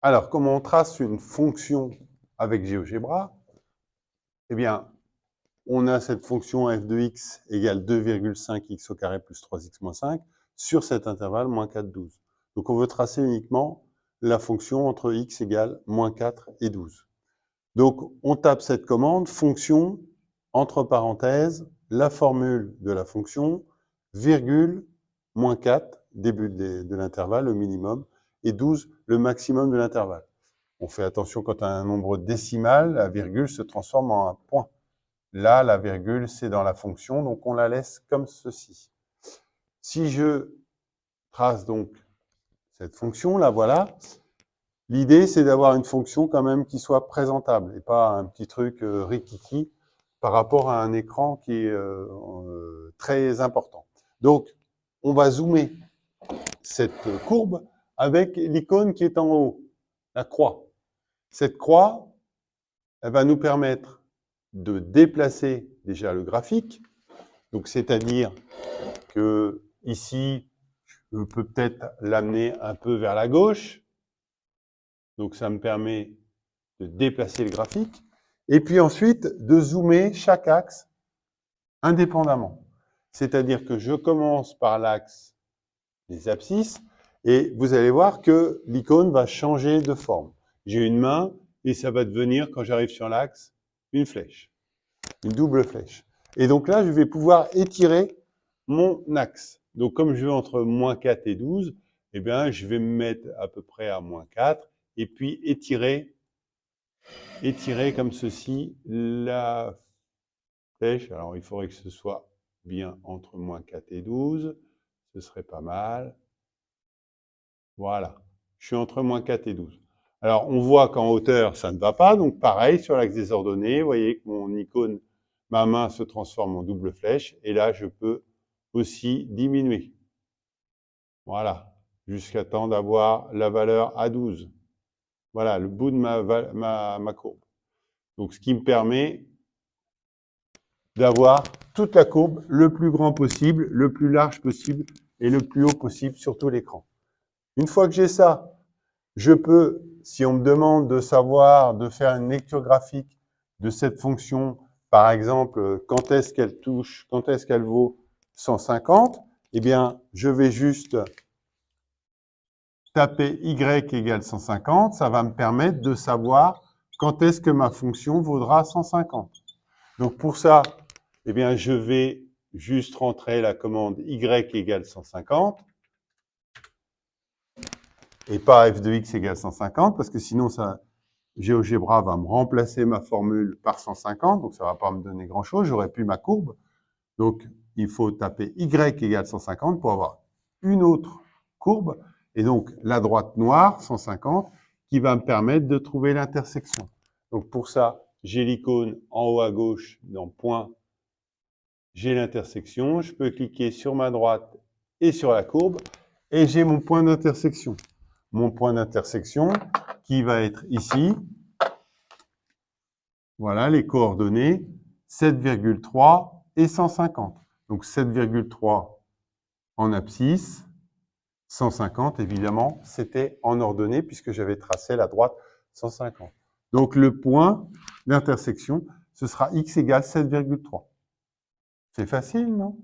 Alors, comment on trace une fonction avec GeoGebra? Eh bien, on a cette fonction f de x égale 2,5x au carré plus 3x moins 5 sur cet intervalle moins 4, 12. Donc, on veut tracer uniquement la fonction entre x égale moins 4 et 12. Donc, on tape cette commande, fonction, entre parenthèses, la formule de la fonction, virgule, moins 4, début de l'intervalle, le minimum, et 12, le maximum de l'intervalle. On fait attention quand on a un nombre décimal, la virgule se transforme en un point. Là, la virgule, c'est dans la fonction, donc on la laisse comme ceci. Si je trace donc cette fonction, la voilà. L'idée, c'est d'avoir une fonction quand même qui soit présentable et pas un petit truc rikiki par rapport à un écran qui est très important. Donc, on va zoomer cette courbe avec l'icône qui est en haut, la croix. Cette croix, elle va nous permettre de déplacer déjà le graphique. Donc, c'est-à-dire que ici, je peux peut-être l'amener un peu vers la gauche. Donc, ça me permet de déplacer le graphique. Et puis ensuite, de zoomer chaque axe indépendamment. C'est-à-dire que je commence par l'axe des abscisses et vous allez voir que l'icône va changer de forme. J'ai une main et ça va devenir, quand j'arrive sur l'axe, une flèche, une double flèche. Et donc là, je vais pouvoir étirer mon axe. Donc comme je veux entre moins 4 et 12, eh bien, je vais me mettre à peu près à moins 4 et puis étirer comme ceci la flèche. Alors, il faudrait que ce soit bien entre moins 4 et 12. Ce serait pas mal. Voilà. Je suis entre moins 4 et 12. Alors, on voit qu'en hauteur, ça ne va pas. Donc, pareil, sur l'axe des ordonnées, vous voyez que mon icône, ma main se transforme en double flèche. Et là, je peux aussi diminuer. Voilà. Jusqu'à temps d'avoir la valeur à 12. Voilà, le bout de ma courbe. Donc, ce qui me permet d'avoir toute la courbe le plus grand possible, le plus large possible et le plus haut possible sur tout l'écran. Une fois que j'ai ça, je peux, si on me demande de savoir, de faire une lecture graphique de cette fonction, par exemple, quand est-ce qu'elle touche, quand est-ce qu'elle vaut 150, eh bien, je vais juste taper y égale 150, ça va me permettre de savoir quand est-ce que ma fonction vaudra 150. Donc pour ça, eh bien, je vais juste rentrer la commande y égale 150 et pas f de x égale 150 parce que sinon, GeoGebra va me remplacer ma formule par 150, donc ça ne va pas me donner grand-chose. J'aurai plus ma courbe. Donc, il faut taper y égale 150 pour avoir une autre courbe. Et donc, la droite noire, 150, qui va me permettre de trouver l'intersection. Donc, pour ça, j'ai l'icône en haut à gauche dans point. J'ai l'intersection, je peux cliquer sur ma droite et sur la courbe, et j'ai mon point d'intersection. Mon point d'intersection qui va être ici. Voilà les coordonnées, 7,3 et 150. Donc 7,3 en abscisse, 150 évidemment, c'était en ordonnée puisque j'avais tracé la droite 150. Donc le point d'intersection, ce sera x égale 7,3. C'est facile, non ?